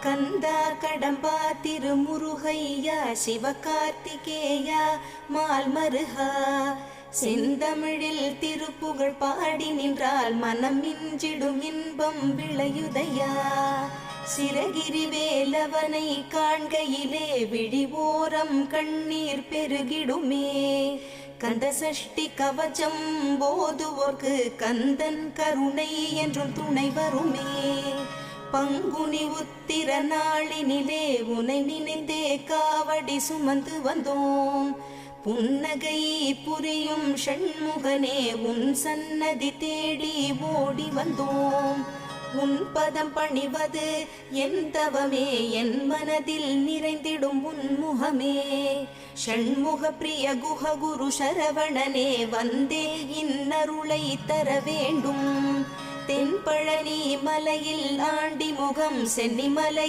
கந்தா கடம்பா திருமுருகையா சிவகார்த்திகேயா மால்மருகா செந்தமிழில் திருப்புகழ் பாடி நின்றால் மனம் மிஞ்சிடும் இன்பம் விளையுதையா. சிரகிரி வேலவனை காண்கையிலே விழி ஓரம் கண்ணீர் பெருகிடுமே. கந்த சஷ்டி கவச்சம் போதுவோர்க்கு கந்தன் கருணை என்றும் துணை வருமே. பங்குனி உத்திர நாளினிலே உனை நினைந்தே காவடி சுமந்து வந்தோம். புன்னகை புரியும் ஷண்முகனே உன் சன்னதி தேடி ஓடி வந்தோம். உன் பதம் பணிவது என் தவமே, என் மனதில் நிறைந்திடும் உன்முகமே. ஷண்முக பிரிய குஹ குரு சரவணனே வந்தே இன்னருளை தர வேண்டும். தென்பழனி மலையில் ஆண்டி முகம் சென்னிமலை